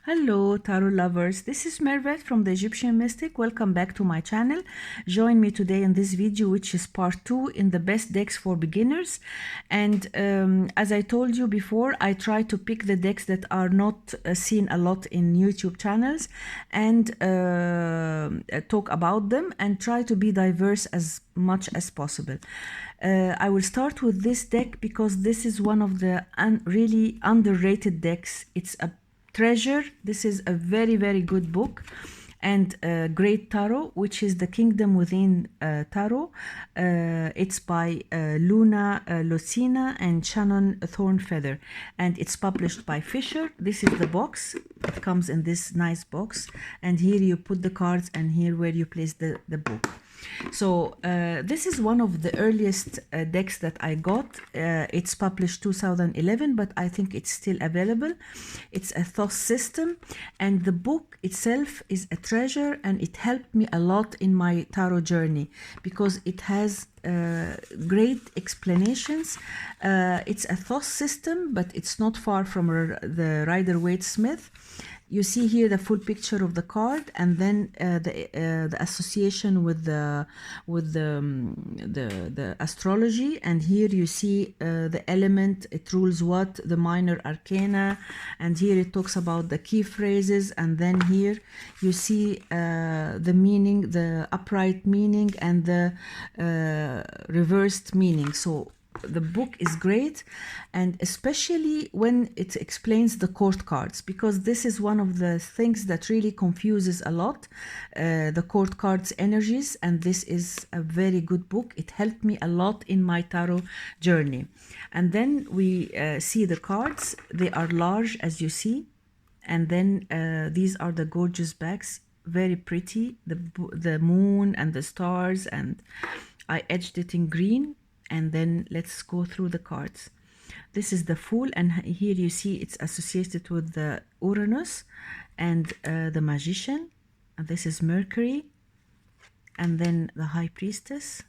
Hello, tarot lovers. This is Mermaid from the Egyptian Mystic. Welcome back to my channel. Join me today in this video, which is part 2 in the best decks for beginners. And as I told you before, I try to pick the decks that are not seen a lot in YouTube channels and talk about them and try to be diverse as much as possible. I will start with this deck because this is one of the really underrated decks. It's a treasure. This is a very good book and great tarot, which is the Kingdom Within Tarot. It's by Luna Lucina and Shannon Thornfeather, and it's published by Fisher. This is the box. It comes in this nice box, and here you put the cards and here where you place the book. So this is one of the earliest decks that I got. It's published 2011, but I think it's still available. It's a Thoth system, and the book itself is a treasure, and it helped me a lot in my tarot journey because it has great explanations. It's a Thoth system, but it's not far from the Rider-Waite-Smith. You see here the full picture of the card, and then the association with the astrology. And here you see the element, it rules what, the minor arcana, and here it talks about the key phrases. And then here you see the meaning, the upright meaning, and the reversed meaning. So the book is great, and especially when it explains the court cards, because this is one of the things that really confuses a lot, the court cards energies, and this is a very good book. It helped me a lot in my tarot journey. And then we see the cards. They are large, as you see, and then these are the gorgeous backs, very pretty, the moon and the stars, and I edged it in green. And then let's go through the cards. This is the Fool, and here you see it's associated with the Uranus and the Magician. And this is Mercury, and then the High Priestess.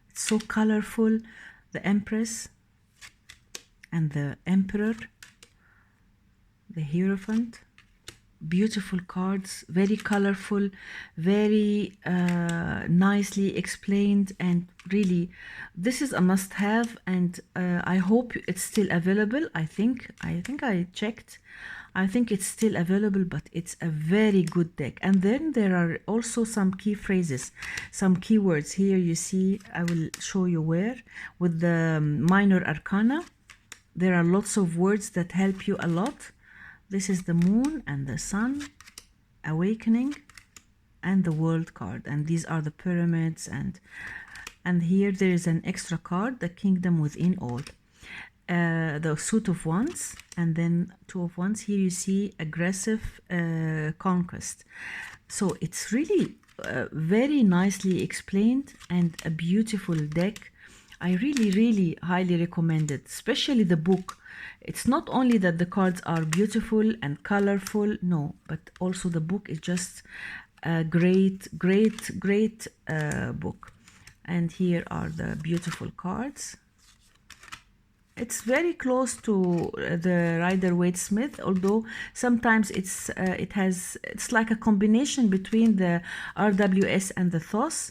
It's so colorful. The Empress and the Emperor, the Hierophant. Beautiful cards, very colorful, very nicely explained, and really this is a must-have. And I hope it's still available. I think I checked. I think it's still available, but it's a very good deck. And then there are also some key phrases, some keywords. Here you see, I will show you where, with the minor arcana. There are lots of words that help you a lot. This is the Moon and the Sun, Awakening, and the World card. And these are the pyramids. And here there is an extra card, the Kingdom Within All. The Suit of Wands, and then Two of Wands. Here you see aggressive conquest. So it's really very nicely explained and a beautiful deck. I really highly recommend it, especially the book. It's not only that the cards are beautiful and colorful, no, but also the book is just a great book. And here are the beautiful cards. It's very close to the Rider-Waite-Smith, although sometimes it's like a combination between the RWS and the Thoth.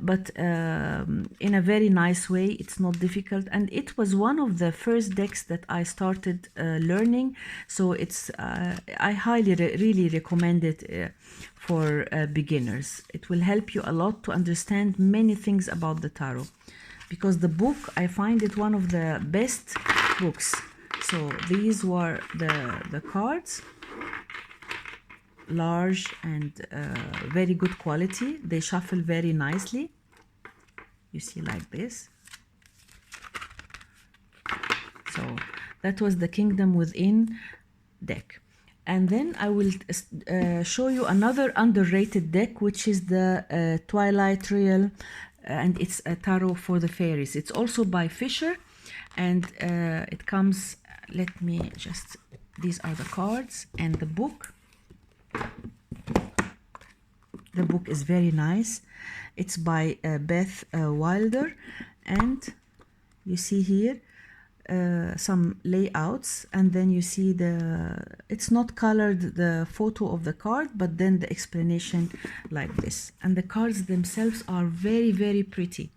But in a very nice way. It's not difficult, and it was one of the first decks that I started learning, so it's I highly really recommend it for beginners. It will help you a lot to understand many things about the tarot, because the book, I find it one of the best books. So these were the cards, large and very good quality. They shuffle very nicely, you see, like this. So that was the Kingdom Within deck. And then I will show you another underrated deck, which is the Twilight Real, and it's a tarot for the fairies. It's also by Fisher, and it comes, let me just, these are the cards and the book. The book is very nice. It's by Beth Wilder, and you see here some layouts, and then you see the, it's not colored, the photo of the card, but then the explanation like this. And the cards themselves are very, very pretty.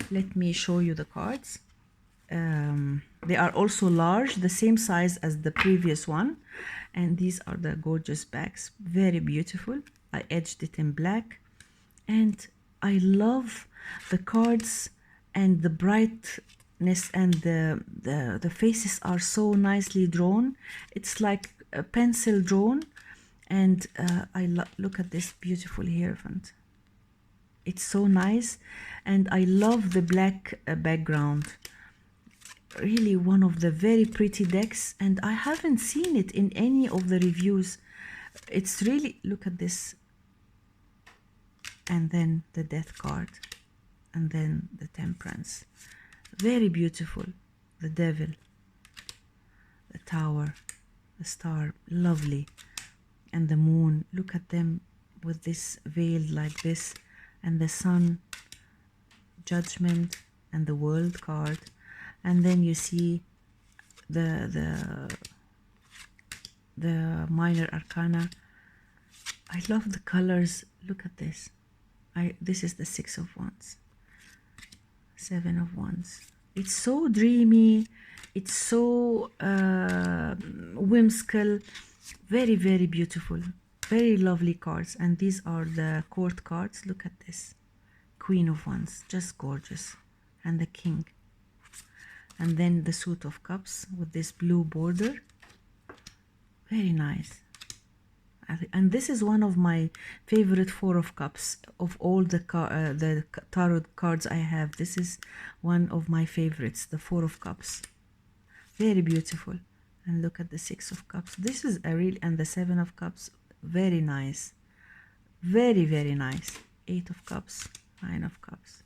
Let me show you the cards. They are also large, the same size as the previous one. And these are the gorgeous backs, very beautiful. I edged it in black. And I love the cards and the brightness, and the faces are so nicely drawn. It's like a pencil drawn. And look at this beautiful hierophant. It's so nice. And I love the black background. Really one of the very pretty decks, and I haven't seen it in any of the reviews. It's really, look at this. And then the Death card, and then the Temperance. Very beautiful. The Devil, the Tower, the Star, lovely. And the Moon, look at them with this veil like this. And the Sun, Judgment, and the World card. And then you see the minor arcana. I love the colors. Look at this. This is the 6 of Wands, 7 of Wands. It's so dreamy. It's so whimsical. Very, very beautiful. Very lovely cards. And these are the court cards. Look at this. Queen of Wands, just gorgeous. And the King. And then the Suit of Cups with this blue border. Very nice. And this is one of my favorite 4 of Cups of all the tarot cards I have. This is one of my favorites, the 4 of Cups. Very beautiful. And look at the 6 of Cups. This is a real, and the 7 of Cups. Very nice. Very, very nice. 8 of Cups, 9 of Cups,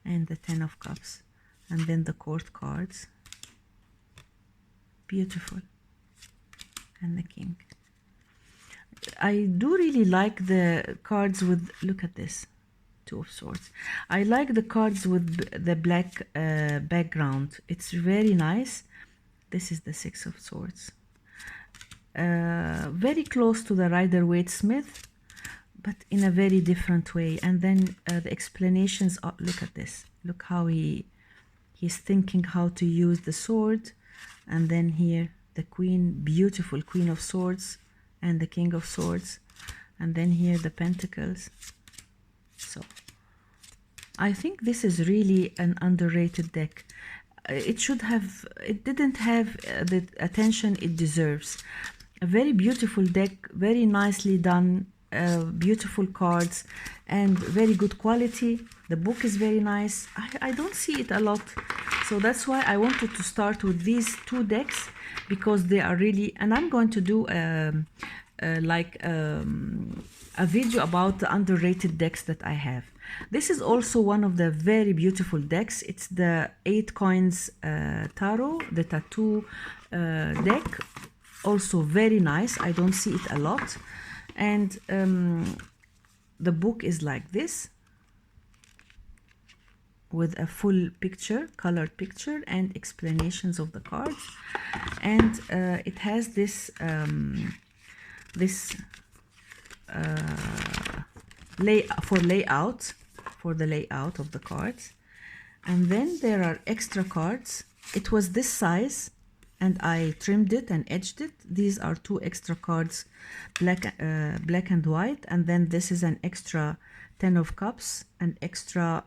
and the 10 of Cups. And then the court cards. Beautiful. And the King. I do really like the cards with, look at this, 2 of Swords. I like the cards with the black background. It's very nice. This is the 6 of Swords. Very close to the Rider-Waite-Smith, but in a very different way. And then the explanations are, look at this. Look how he's thinking how to use the sword. And then here the Queen, beautiful Queen of Swords, and the King of Swords. And then here the Pentacles. So I think this is really an underrated deck. It didn't have the attention it deserves. A very beautiful deck, very nicely done, beautiful cards, and very good quality. The book is very nice. I don't see it a lot, so that's why I wanted to start with these 2 decks, because they are really, and I'm going to do a video about the underrated decks that I have. This is also one of the very beautiful decks. It's the 8 Coins Tarot, the tattoo deck. Also very nice. I don't see it a lot. And the book is like this, with a full picture, colored picture, and explanations of the cards. And it has this for the layout of the cards. And then there are extra cards. It was this size, and I trimmed it and edged it. These are 2 extra cards, black and white. And then this is an extra 10 of Cups, an extra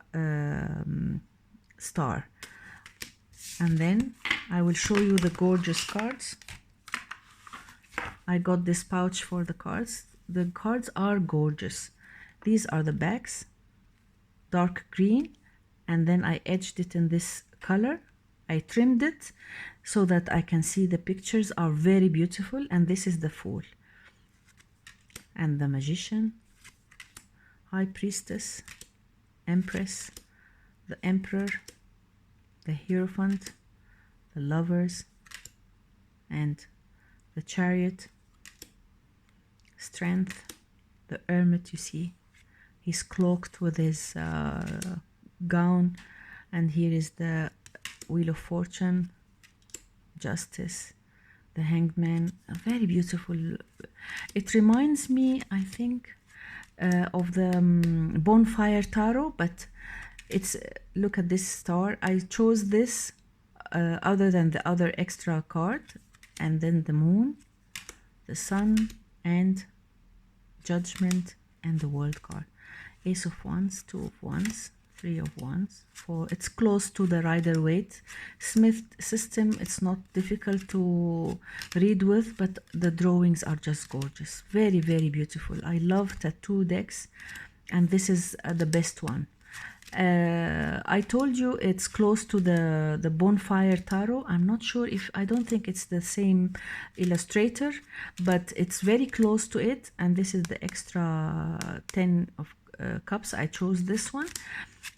star. And then I will show you the gorgeous cards. I got this pouch for the cards. The cards are gorgeous. These are the backs, dark green, and then I edged it in this color. I trimmed it so that I can see the pictures are very beautiful. And this is the Fool, and the Magician, High Priestess, Empress, the Emperor, the Hierophant, the Lovers, and the Chariot, Strength, the Hermit. You see, he's cloaked with his gown. And here is the Wheel of Fortune, Justice, the Hanged Man, very beautiful. It reminds me, I think, of the Bonfire Tarot, but it's, look at this star. I chose this other than the other extra card, and then the moon, the sun, and Judgment, and the World card. Ace of Wands, Two of Wands, Three of Wands, Four. It's close to the Rider-Waite Smith system. It's not difficult to read with, but the drawings are just gorgeous. Very, very beautiful. I love tattoo decks, and this is the best one. I told you it's close to the Bonfire Tarot. I'm not sure if, I don't think it's the same illustrator, but it's very close to it. And this is the extra 10 of cups. I chose this one.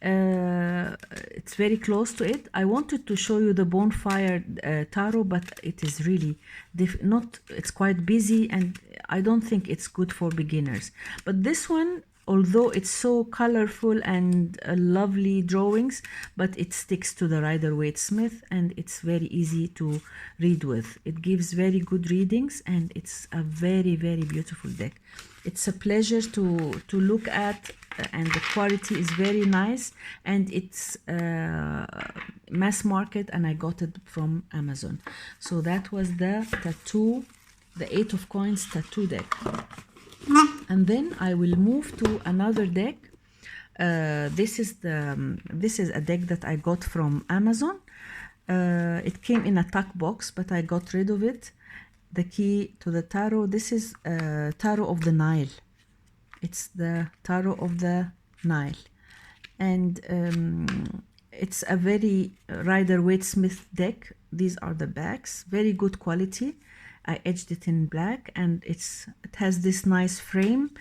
It's very close to it. I wanted to show you the Bonfire Tarot, but it is really it's quite busy, and I don't think it's good for beginners. But this one, although it's so colorful and lovely drawings, but it sticks to the Rider-Waite Smith, and it's very easy to read with. It gives very good readings, and it's a very, very beautiful deck. It's a pleasure to look at, and the quality is very nice, and it's mass market, and I got it from Amazon. So that was the tattoo, the 8 of Coins tattoo deck. And then I will move to another deck. This is a deck that I got from Amazon. It came in a tuck box, but I got rid of it. The key to the tarot. This is Tarot of the Nile. It's the Tarot of the Nile, and it's a very Rider-Waite Smith deck. These are the backs, very good quality. I edged it in black, and it has this nice frame.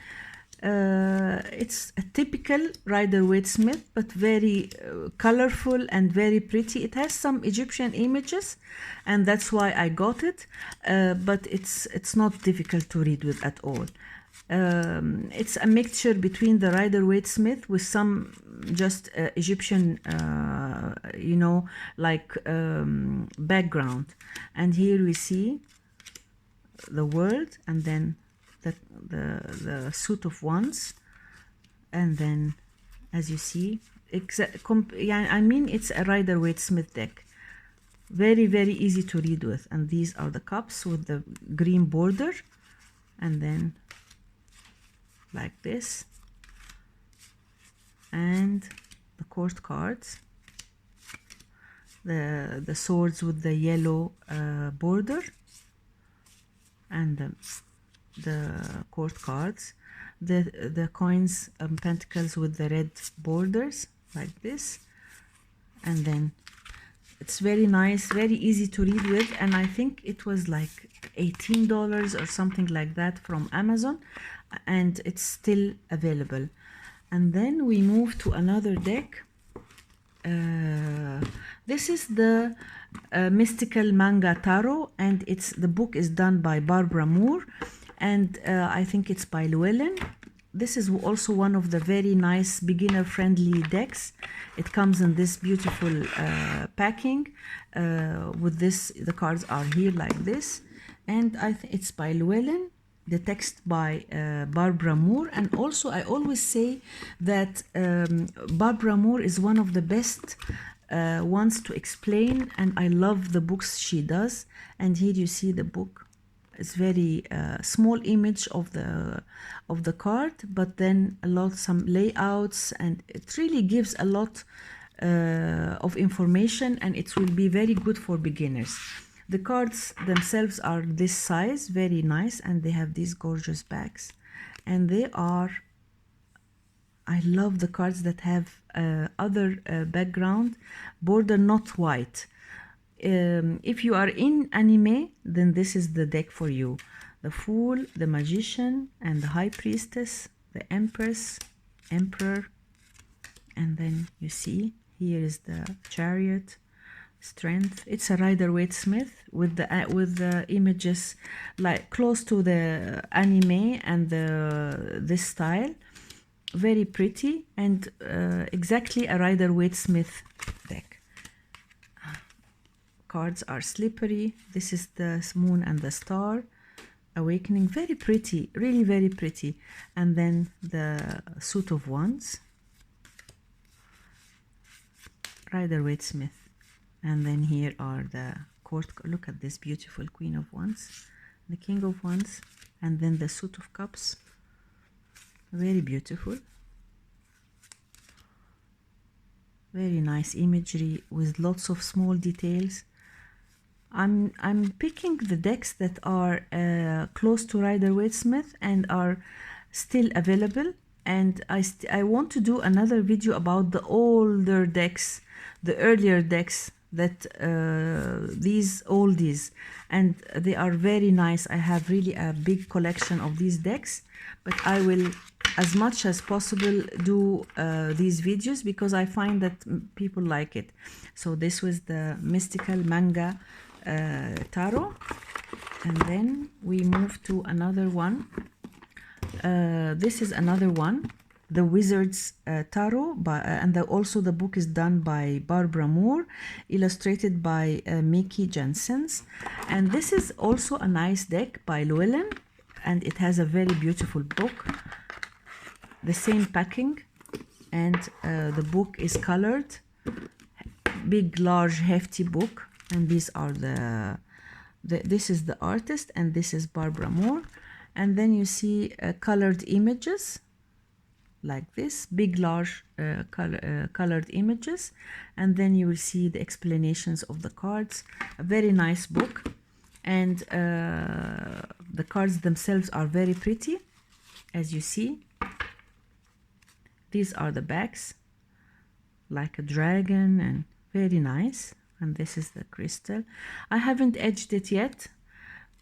It's a typical Rider-Waite Smith, but very colorful and very pretty. It has some Egyptian images, and that's why I got it. But it's not difficult to read with at all. It's a mixture between the Rider-Waite Smith with some just Egyptian, background. And here we see the world, and then the suit of wands, and then, as you see, it's a Rider-Waite Smith deck. Very, very easy to read with. And these are the cups with the green border, and then like this, and the court cards, the swords with the yellow border, and the court cards, the coins, pentacles with the red borders like this. And then it's very nice, very easy to read with, and I think it was like $18 or something like that from Amazon, and it's still available. And then we move to another deck. This is the Mystical Manga Tarot, and the book is done by Barbara Moore, and I think it's by Llewellyn. This is also one of the very nice beginner-friendly decks. It comes in this beautiful packing with this. The cards are here like this, and it's by Llewellyn. The text by Barbara Moore. And also I always say that Barbara Moore is one of the best ones to explain, and I love the books she does. And here you see the book. It's very small image of the card, but then some layouts, and it really gives a lot of information, and it will be very good for beginners. The cards themselves are this size, very nice, and they have these gorgeous backs. And I love the cards that have other background border, not white. If you are in anime, then this is the deck for you. The Fool, the Magician, and the High Priestess, the Empress, Emperor, and then you see here is the Chariot, Strength. It's a Rider-Waite Smith with the images like close to the anime and this style. Very pretty, and exactly a Rider-Waite Smith deck. cards are slippery. This is the moon and the star. Awakening, very pretty, really very pretty. And then the suit of wands, Rider-Waite-Smith. And then here are the court. Look at this beautiful Queen of Wands, the King of Wands, and then the suit of cups, very beautiful, very nice imagery with lots of small details. I'm picking the decks that are close to Rider-Waite-Smith and are still available, and I want to do another video about the older decks, the earlier decks, that these oldies, and they are very nice. I have really a big collection of these decks, but I will, as much as possible, do these videos because I find that people like it. So this was the mystical Manga tarot, and then we move to another one. This is another one, the Wizards Tarot, and also the book is done by Barbara Moore, illustrated by Mickey Jensens. And this is also a nice deck by Llewellyn, and it has a very beautiful book, the same packing, and the book is colored, big, large, hefty book. And these are this is the artist, and this is Barbara Moore. And then you see colored images like this, big, large colored images. And then you will see the explanations of the cards. A very nice book. And the cards themselves are very pretty, as you see. These are the backs, like a dragon, and very nice. And this is the crystal. I haven't edged it yet,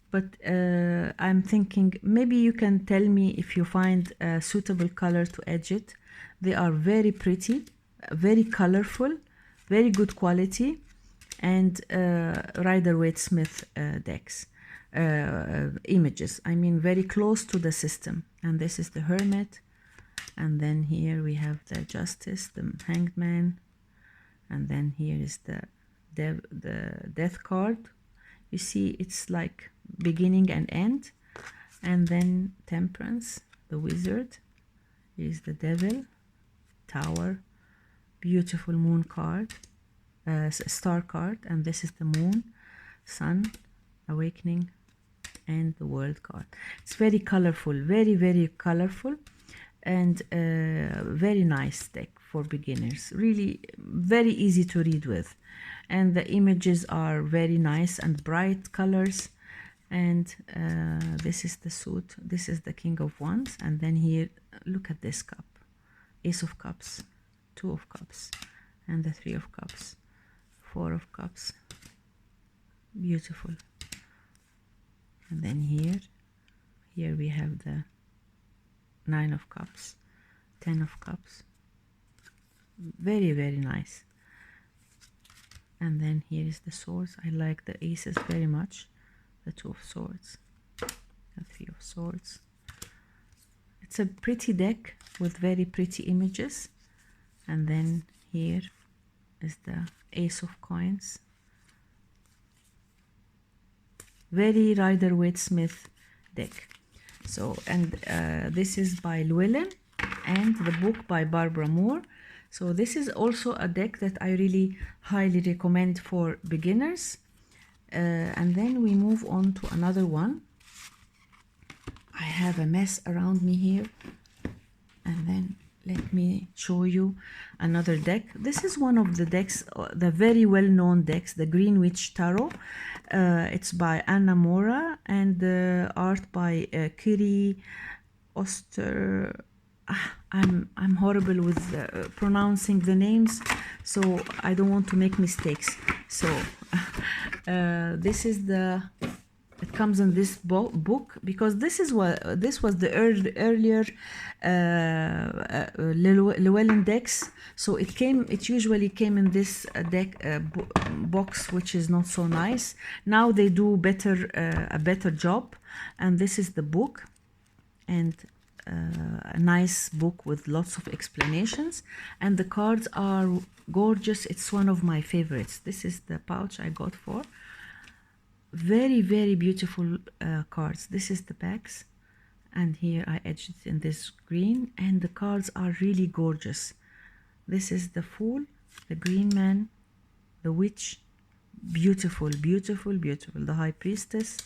but I'm thinking maybe you can tell me if you find a suitable color to edge it. They are very pretty, very colorful, very good quality, and Rider-Waite-Smith decks, images. I mean, very close to the system. And this is the Hermit. And then here we have the Justice, the Hanged Man. And then here is the Death card. You see, it's like beginning and end. And then Temperance, the Wizard. Here is the Devil, Tower, beautiful Moon card, Star card, and this is the Moon, Sun, Awakening, and the World card. It's very colorful, very, very colorful, and very nice deck for beginners. Really very easy to read with. And the images are very nice and bright colors. And this is the suit. This is the King of Wands. And then here, look at this cup. Ace of Cups, Two of Cups, and the Three of Cups, Four of Cups. Beautiful. And then here we have the Nine of Cups, Ten of Cups. Very, very nice. And then here is the swords. I like the aces very much. The Two of Swords, the Three of Swords. It's a pretty deck with very pretty images. And then here is the Ace of Coins. Very Rider-Waite-Smith deck. So, and this is by Llewellyn, and the book by Barbara Moore. So this is also a deck that I really highly recommend for beginners. And then we move on to another one. I have a mess around me here. And then let me show you another deck. This is one of the decks, the very well-known decks, the Greenwich Tarot. It's by Anna Mora, and the art by Kiri Oster. I'm horrible with pronouncing the names, so I don't want to make mistakes. So this is it comes in this book, because this was the earlier Llewellyn decks. So it usually came in this deck box, which is not so nice. Now they do a better job, and this is the book. And a nice book with lots of explanations, and the cards are gorgeous. It's one of my favorites. This is the pouch I got for. Very, very beautiful cards. This is the backs, and here I edged it in this green, and the cards are really gorgeous. This is the Fool, the Green Man, the Witch, beautiful, beautiful, beautiful, the High Priestess,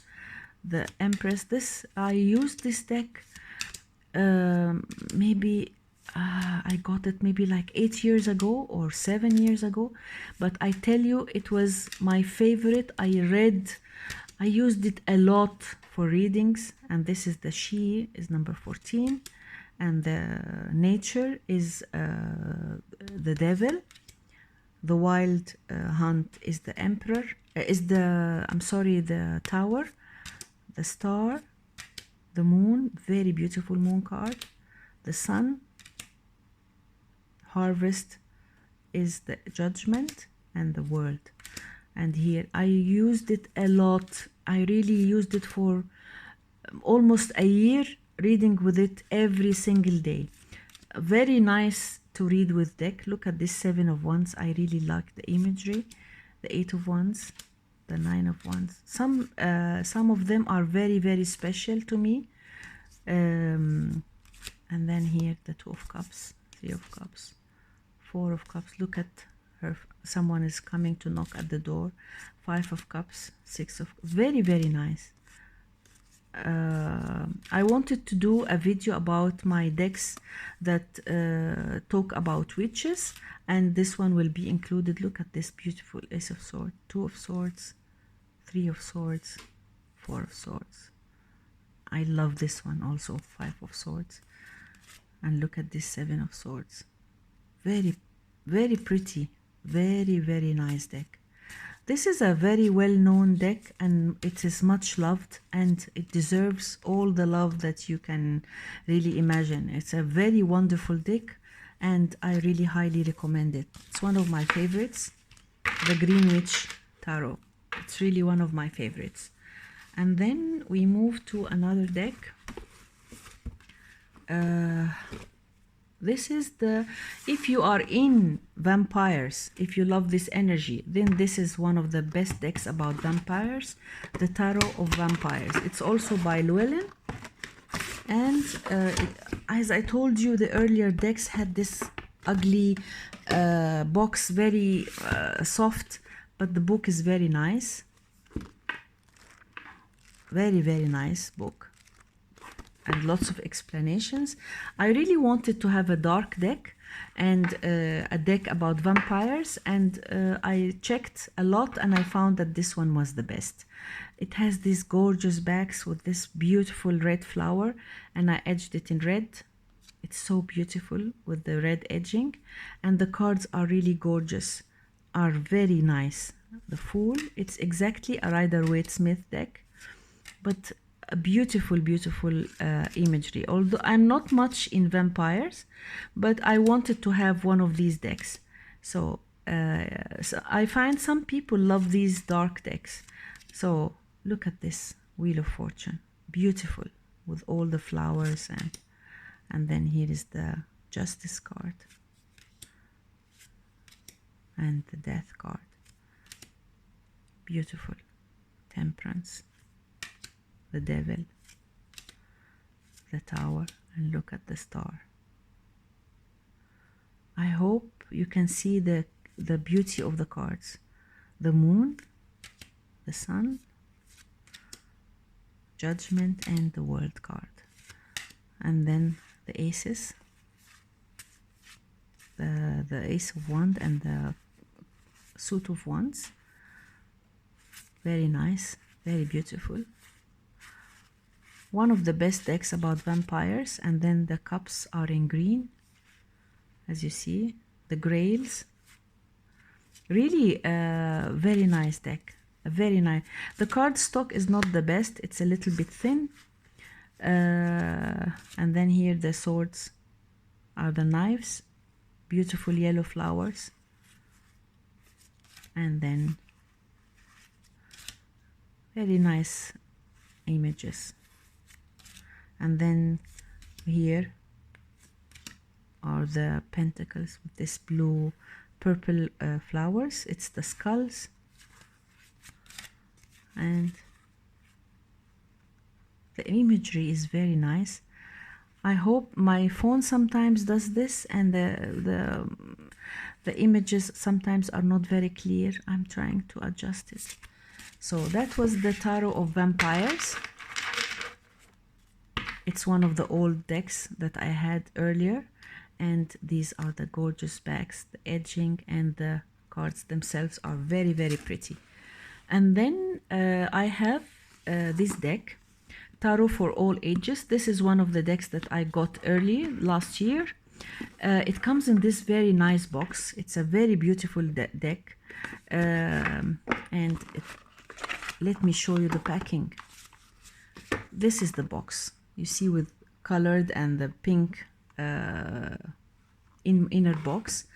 the Empress. This, I used this deck maybe I got it maybe like 8 years ago or 7 years ago, but I tell you, it was my favorite. I used it a lot for readings. And this is the She is number 14, and the Nature is the Devil. The Wild Hunt is the Emperor, the Tower, the Star, the Moon, very beautiful Moon card, the Sun, Harvest is the Judgment, and the World. And here I used it a lot. I really used it for almost a year, reading with it every single day. Very nice to read with deck. Look at this 7 of Wands. I really like the imagery. The 8 of Wands, the 9 of Wands. Some of them are very, very special to me. And then here the 2 of Cups, 3 of Cups, 4 of Cups. Look at her. Someone is coming to knock at the door. 5 of Cups, 6 of... Very, very nice. I wanted to do a video about my decks that talk about witches, and this one will be included. Look at this beautiful Ace of Swords, 2 of Swords, 3 of Swords, 4 of Swords. I love this one also, 5 of Swords. And look at this 7 of Swords. Very, very pretty. Very, very nice deck. This is a very well-known deck, and it is much loved, and it deserves all the love that you can really imagine. It's a very wonderful deck, and I really highly recommend it. It's one of my favorites, the Greenwich Tarot. It's really one of my favorites. And then we move to another deck. This is the, if you are in vampires, if you love this energy, then this is one of the best decks about vampires, the Tarot of Vampires. It's also by Llewellyn. And as I told you, the earlier decks had this ugly box, very soft, but the book is very nice. Very, very nice book. And lots of explanations. I really wanted to have a dark deck and a deck about vampires, and I checked a lot and I found that this one was the best. It has these gorgeous backs with this beautiful red flower, and I edged it in red. It's so beautiful with the red edging, and the cards are really gorgeous, are very nice. The Fool, it's exactly a Rider-Waite-Smith deck, but a beautiful, beautiful imagery. Although I'm not much in vampires, but I wanted to have one of these decks. So I find some people love these dark decks. So look at this Wheel of Fortune, beautiful with all the flowers, and then here is the Justice card and the Death card. Beautiful. Temperance, the Devil, the Tower, and look at the Star. I hope you can see the beauty of the cards. The Moon, the Sun, Judgment, and the World card. And then the Aces, the Ace of Wands and the Suit of Wands. Very nice, very beautiful. One of the best decks about vampires. And then the Cups are in green, as you see. The Grails, really very nice deck, very nice. The card stock is not the best, it's a little bit thin. And then here the swords are the knives, beautiful yellow flowers, and then very nice images. And then Here are the pentacles with this blue purple flowers. It's the skulls, and the imagery is very nice. I hope my phone sometimes does this, and the images sometimes are not very clear. I'm trying to adjust it. So that was the Tarot of Vampires. It's one of the old decks that I had earlier, and these are the gorgeous backs. The edging and the cards themselves are very, very pretty. And then I have this deck, Tarot for All Ages. This is one of the decks that I got early last year. It comes in this very nice box. It's a very beautiful deck. Let me show you the packing. This is the box. You see, with colored and the pink inner box.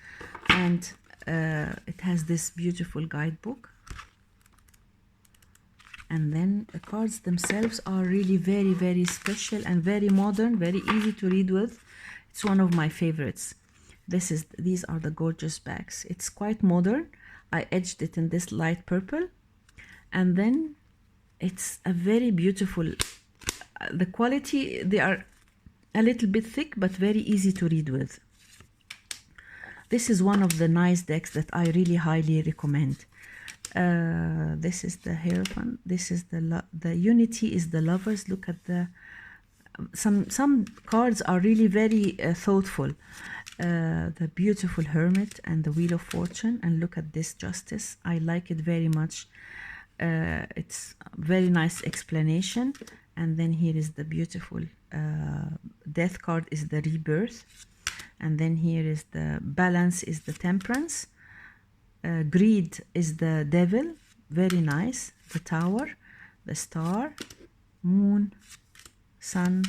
And it has this beautiful guidebook. And then the cards themselves are really very, very special and very modern, very easy to read with. It's one of my favorites. These are the gorgeous backs. It's quite modern. I edged it in this light purple. And then it's a very beautiful, the quality, they are a little bit thick, but very easy to read with. This is one of the nice decks that I really highly recommend. This is the Hierophant. This is the Unity is the Lovers. Look at the some cards are really very thoughtful. The beautiful Hermit and the Wheel of Fortune, and look at this Justice. I like it very much. It's very nice explanation. And then here is the beautiful Death card is the Rebirth, and then here is the Balance is the Temperance. Greed is the Devil, very nice. The Tower, the Star, Moon, Sun.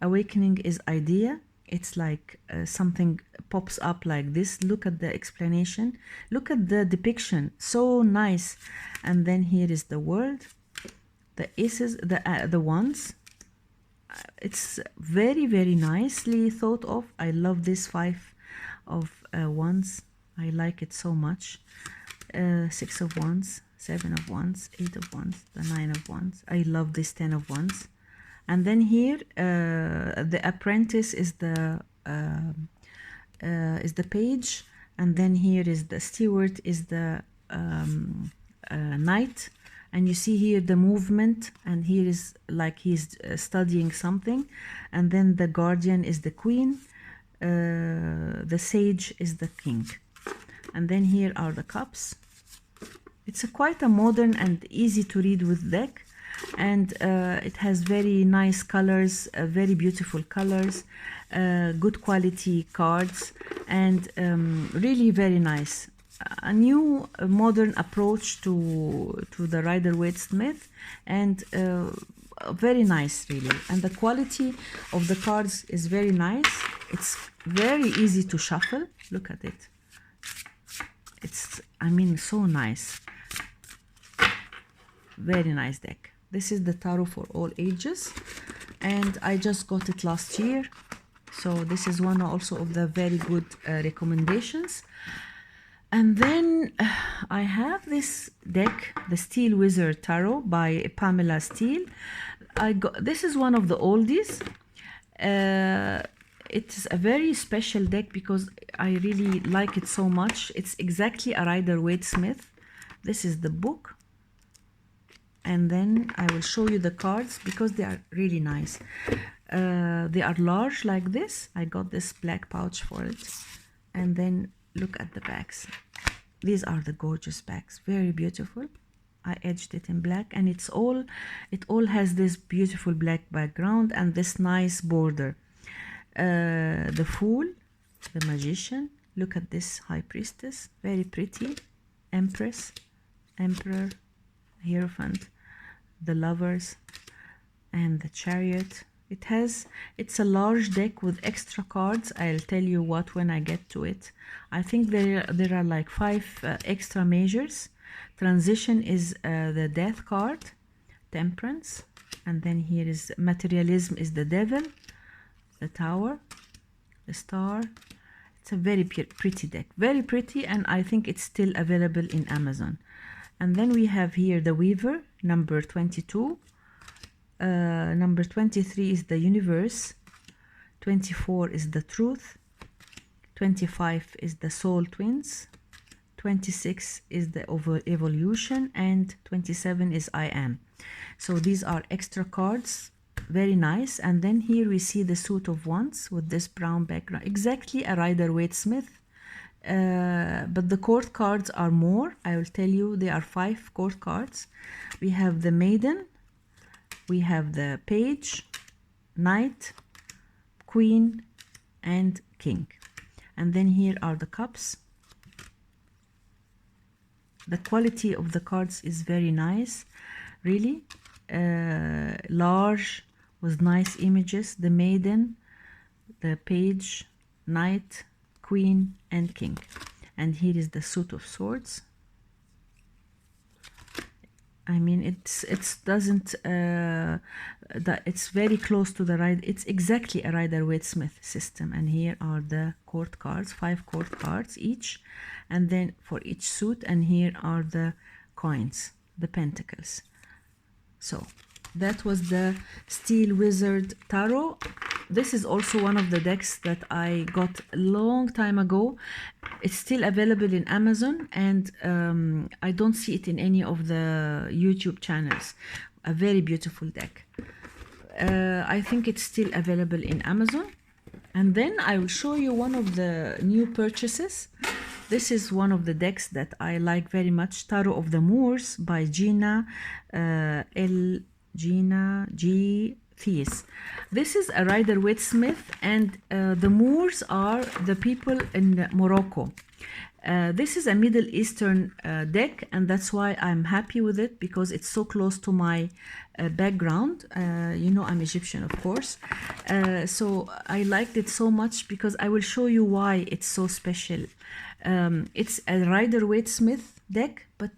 Awakening is Idea. It's like something pops up like this. Look at the explanation. Look at the depiction, so nice. And then here is the World, the Aces, the Wands. It's very, very nicely thought of. I love this 5 of Wands. I like it so much. 6 of Wands, 7 of Wands, 8 of Wands, the 9 of Wands. I love this 10 of Wands. And then here, the Apprentice is the Page, and then here is the Steward is the Knight. And you see here the movement, and here is like he's studying something. And then the Guardian is the Queen, the Sage is the King. And then here are the Cups. It's quite a modern and easy to read with deck, and it has very nice colors, very beautiful colors, good quality cards, and really very nice. A new modern approach to the Rider-Waite-Smith, and very nice really. And the quality of the cards is very nice. It's very easy to shuffle. Look at it. It's, I mean, so nice. Very nice deck. This is the Tarot for All Ages, and I just got it last year. So this is one also of the very good recommendations. And then I have this deck, the Steele Wizard Tarot by Pamela Steele. This is one of the oldies. It's a very special deck because I really like it so much. It's exactly a Rider-Waite-Smith. This is the book. And then I will show you the cards because they are really nice. They are large like this. I got this black pouch for it. And then look at the backs. These are the gorgeous backs, very beautiful. I edged it in black, and it all has this beautiful black background and this nice border. The Fool, the Magician. Look at this High Priestess, very pretty. Empress, Emperor, Hierophant, the Lovers, and the Chariot. It's a large deck with extra cards. I'll tell you what when I get to it. I think there are like 5 extra measures. Transition is the Death card, Temperance, and then here is Materialism is the Devil, the Tower, the Star. It's a very pretty deck, very pretty, and I think it's still available in Amazon. And then we have here the Weaver, number 22. Number 23 is the Universe. 24 is the Truth. 25 is the Soul Twins. 26 is the Evolution, and 27 is I Am. So these are extra cards, very nice. And then here we see the Suit of Wands with this brown background, exactly a Rider-Waite-Smith. But the court cards are more. I will tell you, there are 5 court cards. We have the Maiden, we have the Page, Knight, Queen, and King. And then here are the cups. The quality of the cards is very nice, really. Large with nice images. The Maiden, the Page, Knight, Queen, and King. And here is the Suit of Swords. I mean, it's very close to the Rider. It's exactly a Rider-Waite-Smith system. And here are the court cards, 5 court cards each, and then for each suit. And here are the coins, the pentacles. So that was the Steele Wizard Tarot. This is also one of the decks that I got a long time ago. It's still available in Amazon, and I don't see it in any of the YouTube channels. A very beautiful deck. I think it's still available in Amazon. And then I will show you one of the new purchases. This is one of the decks that I like very much, Tarot of the Moors by Gina G. Thies. This is a Rider-Waite-Smith, and the Moors are the people in Morocco. This is a Middle Eastern deck, and that's why I'm happy with it, because it's so close to my background. You know, I'm Egyptian, of course. So I liked it so much because I will show you why it's so special. It's a Rider-Waite-Smith deck, but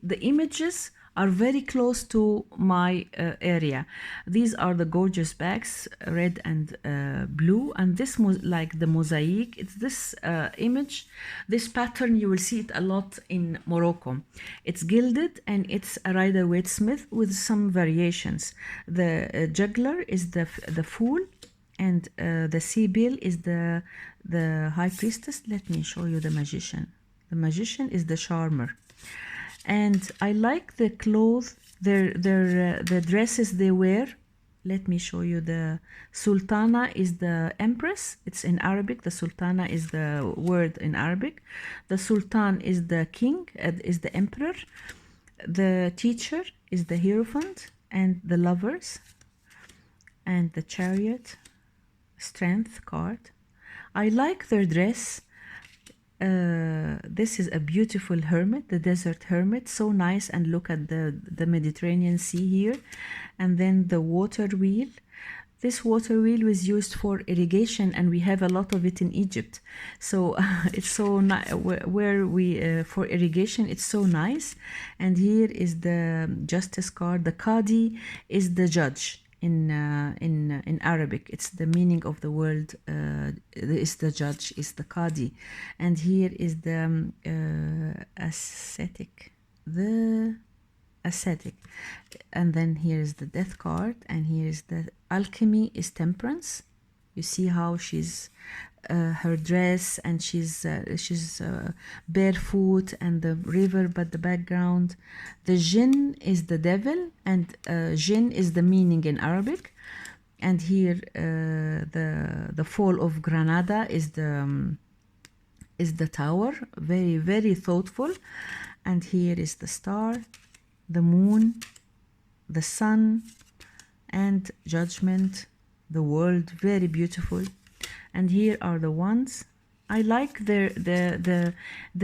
the images are very close to my area. These are the gorgeous bags, red and blue, and this like the mosaic. It's this image, this pattern. You will see it a lot in Morocco. It's gilded, and it's a Rider-Waite-Smith with some variations. The juggler is the Fool, and the Sibyl is the High Priestess. Let me show you the Magician. The Magician is the Charmer. And I like the clothes, the dresses they wear. Let me show you. The Sultana is the Empress. It's in Arabic. The Sultana is the word in Arabic. The Sultan is the king, is the emperor. The Teacher is the Hierophant, and the Lovers, and the Chariot, Strength card. I like their dress. This is a beautiful hermit, the desert hermit, so nice. And look at the Mediterranean Sea here. And then the water wheel. This water wheel was used for irrigation, and we have a lot of it in Egypt. So it's so nice where we for irrigation. It's so nice. And here is the justice card. The Qadi is the judge. In Arabic, it's the meaning of the word. Is the judge, is the Qadi. And here is the ascetic, and then here is the Death card, and here is the Alchemy is Temperance. You see how she's her dress, and she's barefoot, and the river, but the background. The Jinn is the devil, and Jinn is the meaning in Arabic. And here the Fall of Granada is the tower, very, very thoughtful. And here is the star, the moon, the sun, and Judgment, the world, very beautiful. And here are the ones. I like the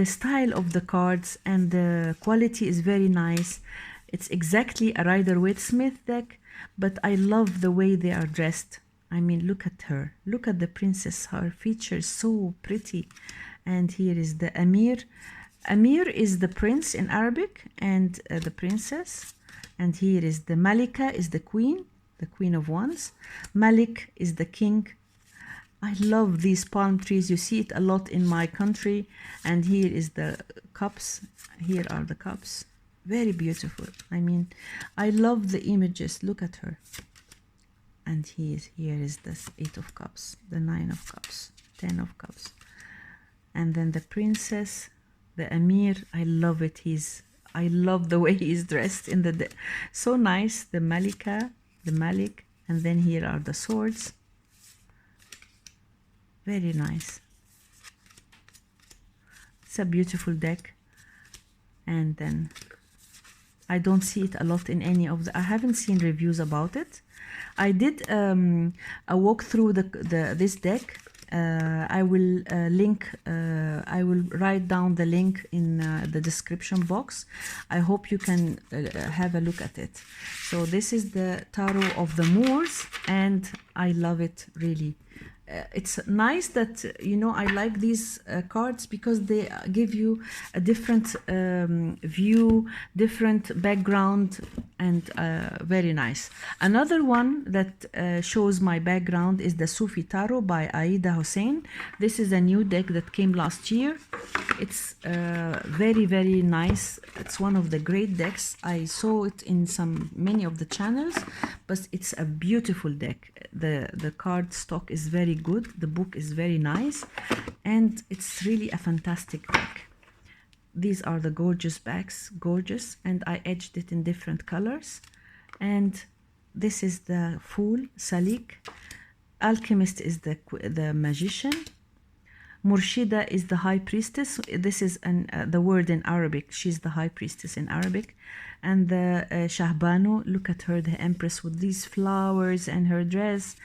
style of the cards, and the quality is very nice. It's exactly a Rider-Waite-Smith deck, but I love the way they are dressed. I mean, look at her. Look at the princess. Her features so pretty. And here is the Amir. Amir is the prince in Arabic, and the princess. And here is the Malika, is the queen of wands. Malik is the king. I love these palm trees. You see it a lot in my country. And here is the cups. Here are the cups. Very beautiful. I mean, I love the images. Look at her. And here is this 8 of cups, the 9 of cups, 10 of cups. And then the princess, the Emir. I love it. I love the way he's dressed in the so nice. The Malika, the Malik, and then here are the swords. Very nice. It's a beautiful deck. And then I don't see it a lot in any of the, I haven't seen reviews about it. I did a walk through this deck. I will I will write down the link in the description box. I hope you can have a look at it. So this is the Tarot of the Moors, and I love it really. It's nice that, you know, I like these cards because they give you a different view, different background, and very nice. Another one that shows my background is the Sufi Tarot by Aida Hussein. This is a new deck that came last year. It's very, very nice. It's one of the great decks. I saw it in many of the channels, but it's a beautiful deck. The card stock is very good. The book is very nice, and it's really a fantastic deck. These are the gorgeous backs, gorgeous, and I edged it in different colors. And this is the Fool, Salik. Alchemist is the magician. Murshida is the high priestess. This is the word in Arabic. She's the high priestess in Arabic. And the Shahbanu, look at her, the empress with these flowers and her dress.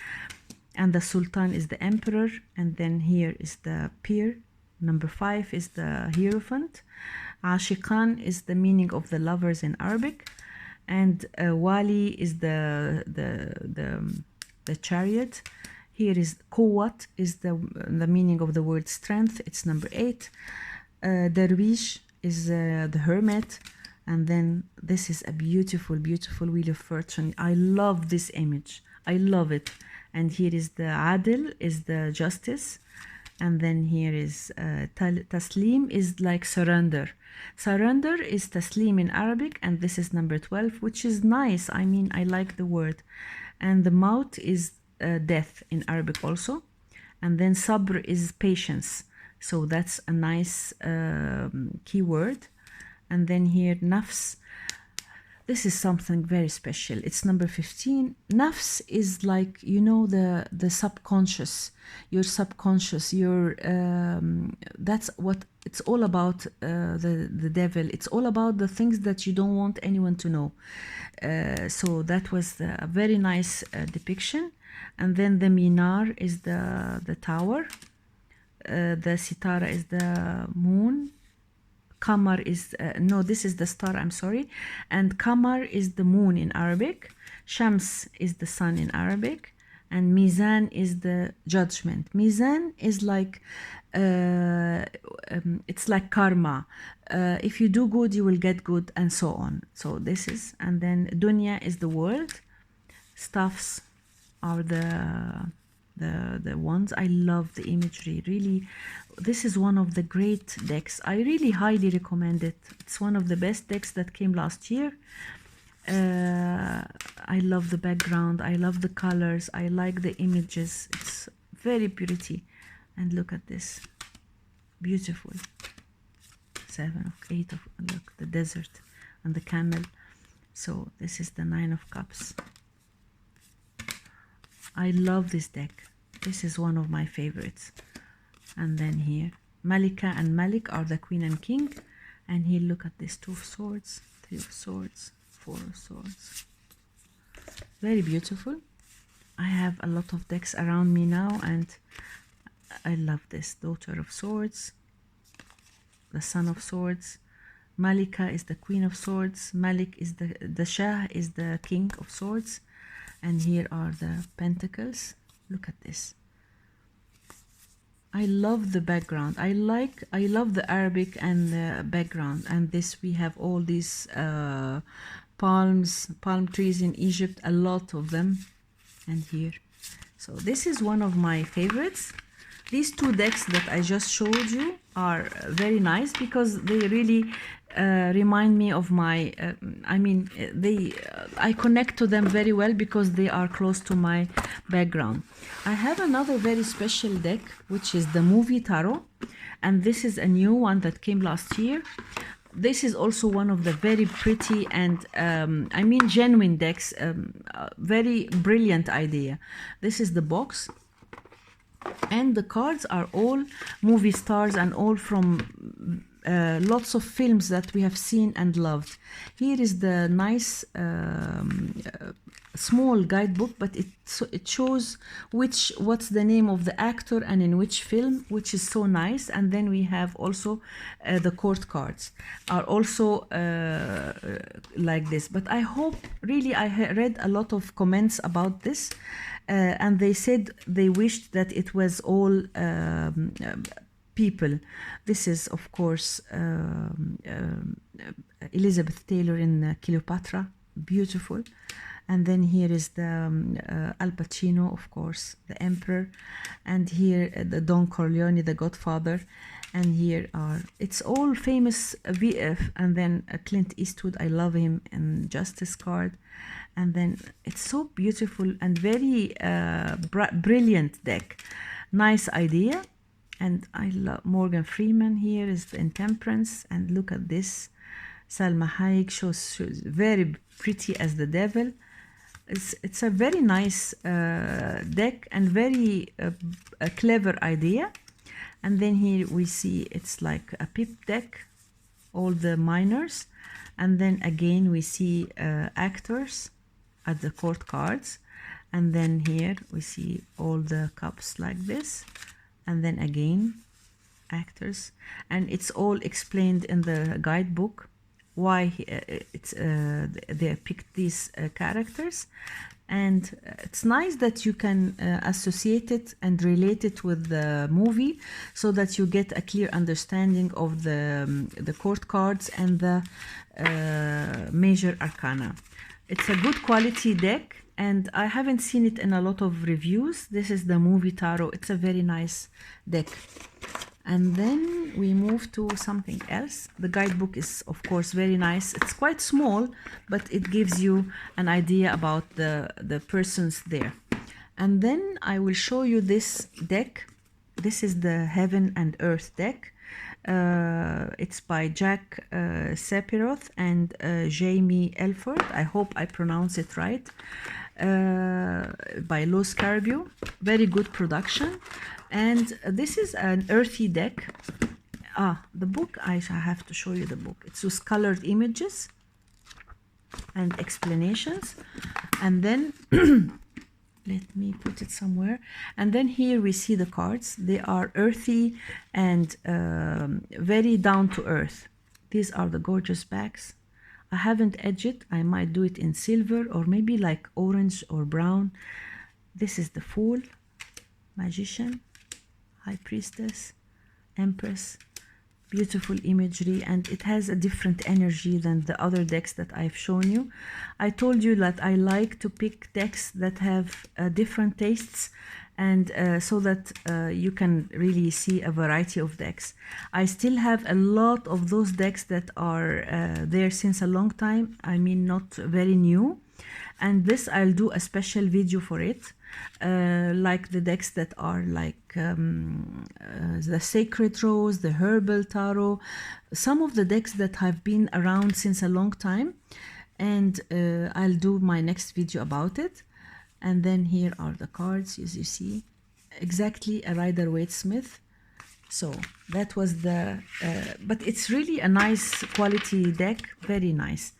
And the Sultan is the emperor. And then here is the Pir. Number 5 is the Hierophant. Ashiqan is the meaning of the lovers in Arabic. And Wali is the chariot. Here is Quwwat is the meaning of the word strength. It's number 8. Darwish is the hermit. And then this is a beautiful, beautiful Wheel of Fortune. I love this image. I love it. And here is the Adil, is the justice. And then here is Taslim is like surrender. Surrender is Taslim in Arabic. And this is number 12, which is nice. I mean, I like the word. And the Maut is death in Arabic also. And then Sabr is patience. So that's a nice keyword. And then here, Nafs. This is something very special. It's number 15. Nafs is like, you know, the subconscious, your subconscious, your that's what it's all about. The devil. It's all about the things that you don't want anyone to know. So that was a very nice depiction. And then the Minar is the tower. The Sitara is the moon. Qamar is, no, this is the star, I'm sorry. And Qamar is the moon in Arabic. Shams is the sun in Arabic. And Mizan is the judgment. Mizan is like, it's like karma. If you do good, you will get good, and so on. So this is, and then Dunya is the world. Staffs are the ones. I love the imagery, really. This is one of the great decks. I really highly recommend it. It's one of the best decks that came last year. I love the background. I love the colors. I like the images. It's very pretty. And look at this. Beautiful. 7 of 8 of, look, the desert and the camel. So this is the 9 of cups. I love this deck. This is one of my favorites. And then here, Malika and Malik are the queen and king. And here, look at this, 2 of swords, 3 of swords, 4 of swords. Very beautiful. I have a lot of decks around me now, and I love this. Daughter of swords, the son of swords. Malika is the queen of swords. Malik is the Shah is the king of swords. And here are the pentacles. Look at this. I love the background. I love the Arabic and the background. And this, we have all these palm trees in Egypt, a lot of them. And here, So this is one of my favorites. These two decks that I just showed you are very nice because they really remind me of my, I connect to them very well because they are close to my background. I have another very special deck, which is the Movie Tarot, and this is a new one that came last year. This is also one of the very pretty and genuine decks, very brilliant idea. This is the box, and the cards are all movie stars and all from lots of films that we have seen and loved. Here is the nice small guidebook, but it shows what's the name of the actor and in which film, which is so nice. And then we have also the court cards are also like this. But I hope, really, I read a lot of comments about this, and they said they wished that it was all people. This is, of course, Elizabeth Taylor in Cleopatra, beautiful. And then here is the Al Pacino, of course, the Emperor. And here the Don Corleone, the Godfather. And here are, it's all famous VF. And then Clint Eastwood, I love him, and Justice card. And then it's so beautiful and very brilliant deck. Nice idea. And I love Morgan Freeman. Here is the Intemperance. And look at this. Salma Hayek shows very pretty as the devil. It's a very nice deck and very a clever idea. And then here we see it's like a pip deck, all the minors. And then again we see actors at the court cards. And then here we see all the cups like this. And then again actors. And it's all explained in the guidebook why they picked these characters. And it's nice that you can associate it and relate it with the movie, so that you get a clear understanding of the court cards and the major arcana. It's a good quality deck, and I haven't seen it in a lot of reviews. This is the Movie Tarot. It's a very nice deck. And then we move to something else. The guidebook is, of course, very nice. It's quite small, but it gives you an idea about the persons there. And then I will show you this deck. This is the Heaven and Earth deck. It's by Jack Sephiroth and Jamie Elford. I hope I pronounce it right. By Los Caribou. Very good production. And this is an earthy deck. The book, I have to show you the book. It's with colored images and explanations. And then, let me put it somewhere. And then here we see the cards. They are earthy and very down to earth. These are the gorgeous backs. I haven't edged it. I might do it in silver or maybe like orange or brown. This is the Fool, Magician, High Priestess, Empress. Beautiful imagery, and it has a different energy than the other decks that I've shown you. I told you that I like to pick decks that have different tastes, and so that you can really see a variety of decks. I still have a lot of those decks that are there since a long time. I mean, not very new. And this, I'll do a special video for it. Like the decks that are like the Sacred Rose, the Herbal Tarot, some of the decks that have been around since a long time, and I'll do my next video about it. And then here are the cards, as you see, exactly a Rider-Waite-Smith. So that was the, but it's really a nice quality deck, very nice.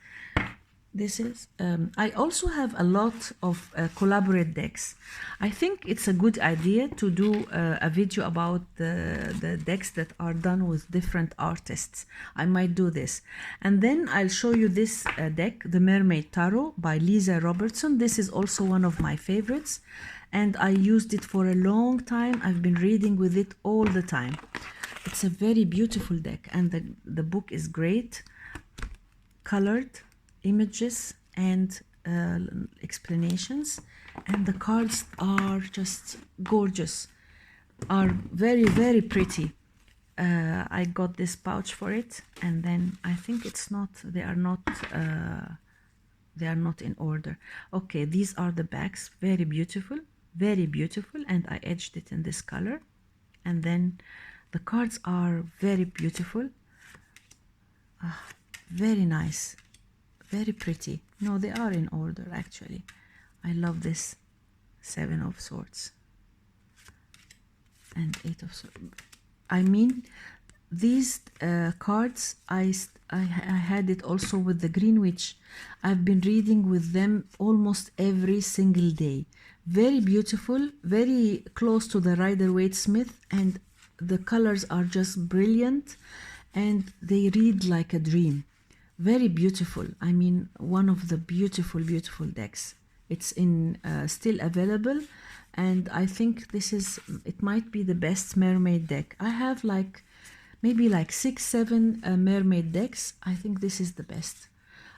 This is, I also have a lot of collaborate decks. I think it's a good idea to do a video about the decks that are done with different artists. I might do this. And then I'll show you this deck, the Mermaid Tarot by Lisa Robertson. This is also one of my favorites, and I used it for a long time. I've been reading with it all the time. It's a very beautiful deck, and the book is great, colored images and explanations. and the cards are just gorgeous, are very, very pretty. I got this pouch for it, and then I think it's not, they are not in order. Okay, these are the backs, very beautiful, and I edged it in this color. And then the cards are very beautiful, very nice, very pretty. No, they are in order actually. I love this 7 of Swords and 8 of Swords. I mean, these cards, I had it also with the Greenwich. I've been reading with them almost every single day. Very beautiful, very close to the Rider-Waite-Smith, and the colors are just brilliant, and they read like a dream. Very beautiful. I mean, one of the beautiful, beautiful decks. It's in still available, and I think this is, it might be the best mermaid deck. I have like maybe like 6-7 mermaid decks. I think this is the best.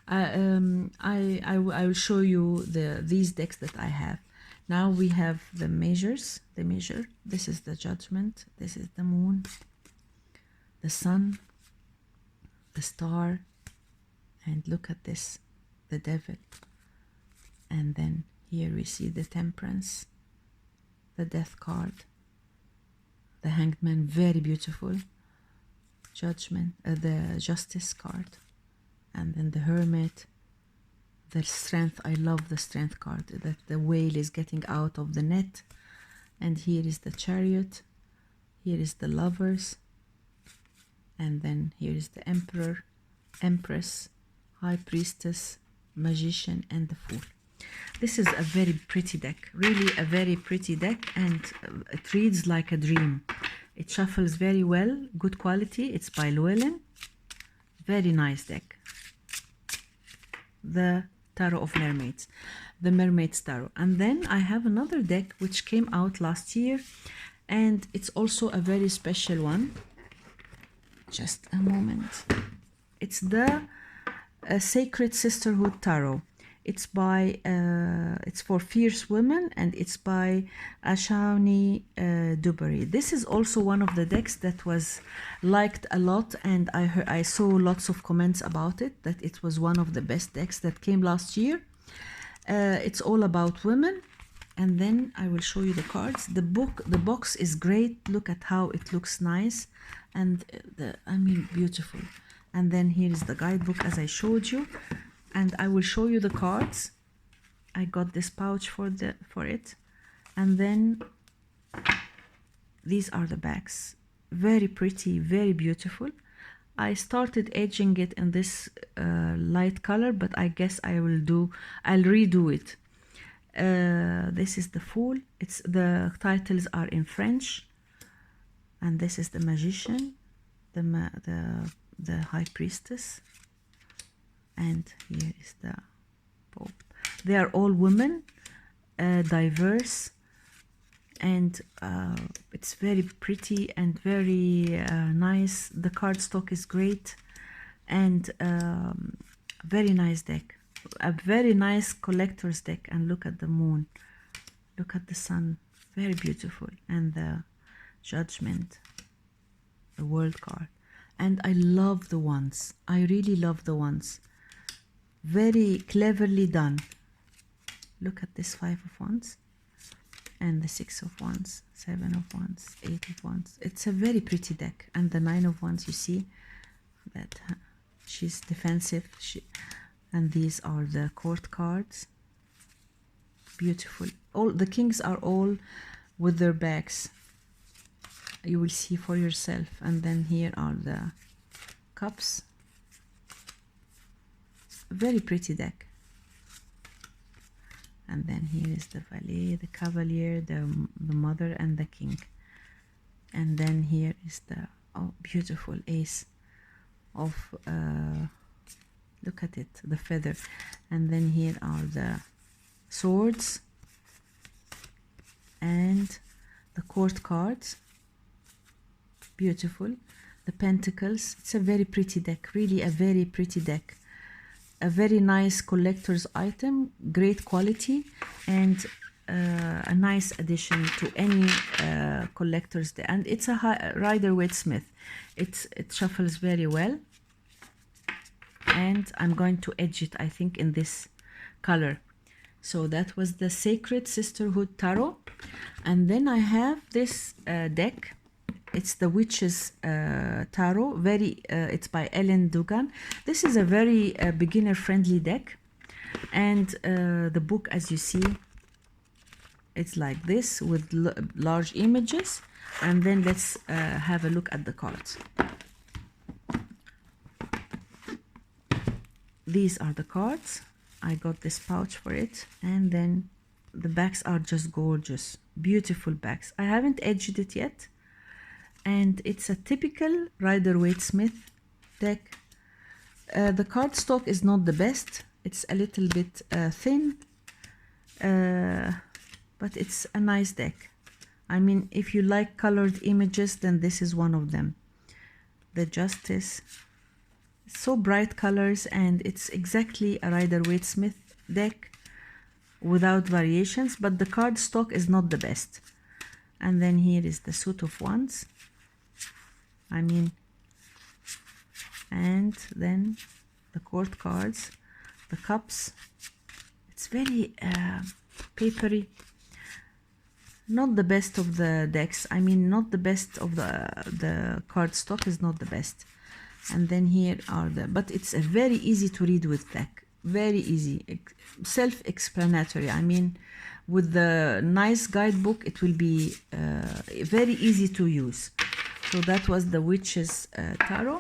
I will show you these decks that I have. Now we have the measures. The measure. This is the Judgment. This is the Moon, the Sun, the Star, and look at this, the Devil. And then here we see the Temperance, the Death card, the Hanged Man, very beautiful, Judgment, the Justice card, and then the Hermit, the Strength. I love the Strength card, that the whale is getting out of the net. And here is the Chariot, here is the Lovers, and then here is the Emperor, Empress, High Priestess, Magician, and the Fool. This is a very pretty deck, really a very pretty deck, and it reads like a dream. It shuffles very well, good quality. It's by Llewellyn. Very nice deck. The Tarot of Mermaids, the Mermaids Tarot. And then I have another deck which came out last year, and it's also a very special one. Just a moment. It's the Sacred Sisterhood Tarot. It's by it's for fierce women, and it's by Ashani Duberry. This is also one of the decks that was liked a lot, and I saw lots of comments about it, that it was one of the best decks that came last year. It's all about women, and then I will show you the cards. The box is great. Look at how it looks nice, and I mean, beautiful. And then here is the guidebook, as I showed you. And I will show you the cards. I got this pouch for it. And then these are the backs. Very pretty, very beautiful. I started edging it in this light color, but I guess I'll redo it. This is the Fool. The titles are in French. And this is the Magician, the High Priestess. And here is the Pope. They are all women, diverse, and it's very pretty and very nice. The cardstock is great, and very nice deck. A very nice collector's deck. And look at the Moon, look at the Sun, very beautiful, and the Judgment, the World card. And I love the wands. I really love the wands. Very cleverly done. Look at this 5 of Wands, and the 6 of Wands, 7 of Wands, 8 of Wands. It's a very pretty deck. And the 9 of Wands, you see that she's defensive. And these are the court cards. Beautiful. All the kings are all with their backs. You will see for yourself. And then here are the cups. Very pretty deck. And then here is the Valet, the Cavalier, the Mother, and the King. And then here is the beautiful Ace of look at it, the feather. And then here are the Swords and the court cards. Beautiful. The Pentacles. It's a very pretty deck, really a very pretty deck. A very nice collector's item, great quality, and a nice addition to any collector's deck, and it's a Rider-Waite Smith. It shuffles very well, and I'm going to edge it, I think, in this color. So that was the Sacred Sisterhood Tarot. And then I have this deck. It's the Witches Tarot. It's by Ellen Dugan. This is a very beginner-friendly deck. And the book, as you see, it's like this with large images. And then let's have a look at the cards. These are the cards. I got this pouch for it, and then the backs are just gorgeous, beautiful backs. I haven't edged it yet, and it's a typical Rider-Waite Smith deck. The cardstock is not the best. It's a little bit thin, but it's a nice deck. I mean, if you like colored images, then this is one of them. The Justice. So bright colors, and it's exactly a Rider-Waite Smith deck without variations, but the card stock is not the best. And then here is the Suit of Wands. I mean, and then the Court cards, the Cups. It's very papery. Not the best of the decks. I mean, not the best of the card stock is not the best. And then here are but it's a very easy to read with deck. Very easy, self-explanatory. I mean, with the nice guidebook, it will be very easy to use. So that was the Witches Tarot.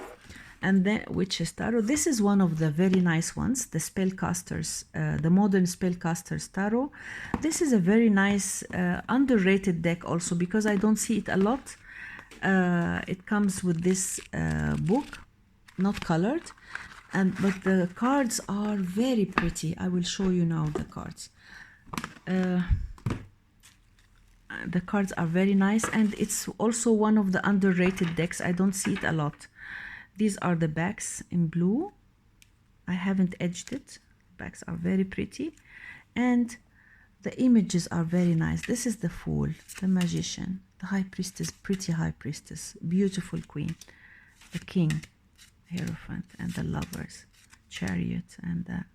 And then Witches Tarot. This is one of the very nice ones, the Spellcasters, the Modern Spellcasters Tarot. This is a very nice, underrated deck also, because I don't see it a lot. It comes with this book. Not colored, but the cards are very pretty. I will show you now the cards. The cards are very nice, and it's also one of the underrated decks. I don't see it a lot. These are the backs in blue. I haven't edged it. Backs are very pretty, and the images are very nice. This is the Fool, the Magician, the High Priestess, pretty High Priestess, beautiful Queen, the King, Hierophant, and the Lovers, Chariot, and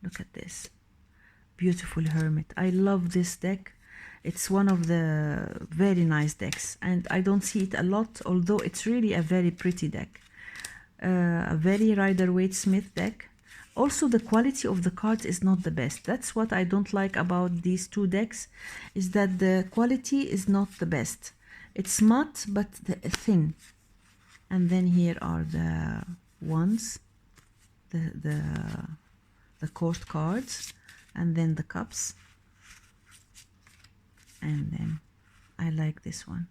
look at this beautiful Hermit. I love this deck. It's one of the very nice decks, and I don't see it a lot, although it's really a very pretty deck. A very Rider-Waite Smith deck. Also, the quality of the cards is not the best. That's what I don't like about these two decks, is that the quality is not the best. It's matte but thin. And then here are the Wands, the Court cards, and then the Cups. And then I like this one,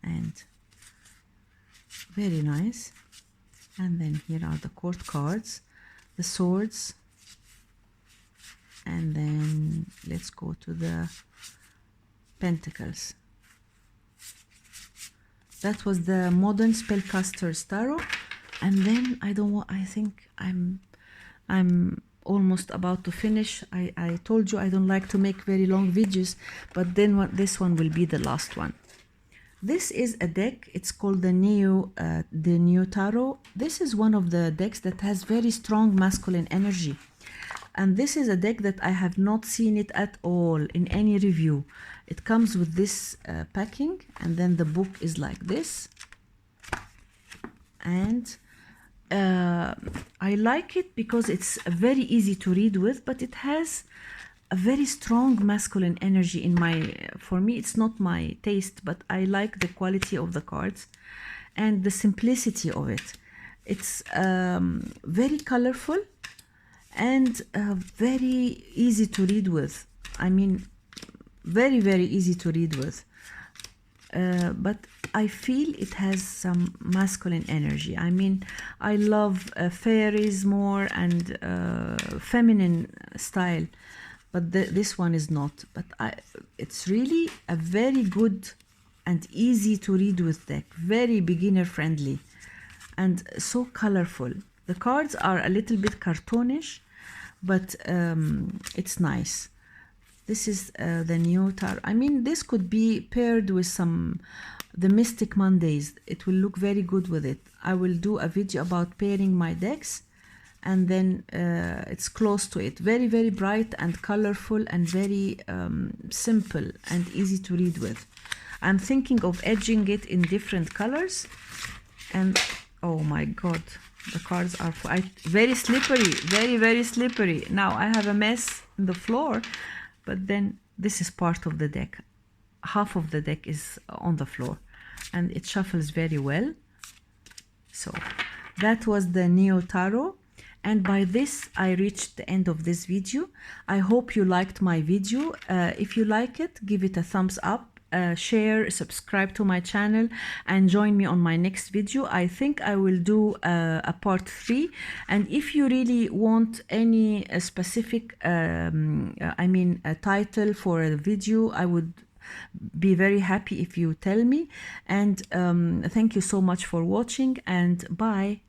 and very nice. And then here are the Court cards, the Swords, and then let's go to the Pentacles. That was the Modern Spellcasters Tarot. And then I think I'm almost about to finish. I told you I don't like to make very long videos, but then this one will be the last one. This is a deck. It's called the Neo Tarot. This is one of the decks that has very strong masculine energy. And this is a deck that I have not seen it at all in any review. It comes with this packing, and then the book is like this. And I like it because it's very easy to read with, but it has a very strong masculine energy for me. It's not my taste, but I like the quality of the cards and the simplicity of it. It's very colorful and very easy to read with. I mean, very, very easy to read with. But I feel it has some masculine energy. I mean, I love fairies more and feminine style, but this one is not. But it's really a very good and easy to read with deck. Very beginner friendly and so colorful. The cards are a little bit cartoonish, but it's nice. This is the new tarot. I mean, this could be paired with the Mystic Mondays. It will look very good with it. I will do a video about pairing my decks, and then it's close to it. Very, very bright and colorful and very simple and easy to read with. I'm thinking of edging it in different colors, and oh my god, the cards are very slippery, very, very slippery. Now I have a mess in the floor, but then this is part of the deck. Half of the deck is on the floor, and it shuffles very well. So that was the Neo Tarot, and by this I reached the end of this video. I hope you liked my video. If you like it, give it a thumbs up. Share, subscribe to my channel, and join me on my next video. I think I will do a part 3, and if you really want any specific a title for a video, I would be very happy if you tell me. And thank you so much for watching, and bye.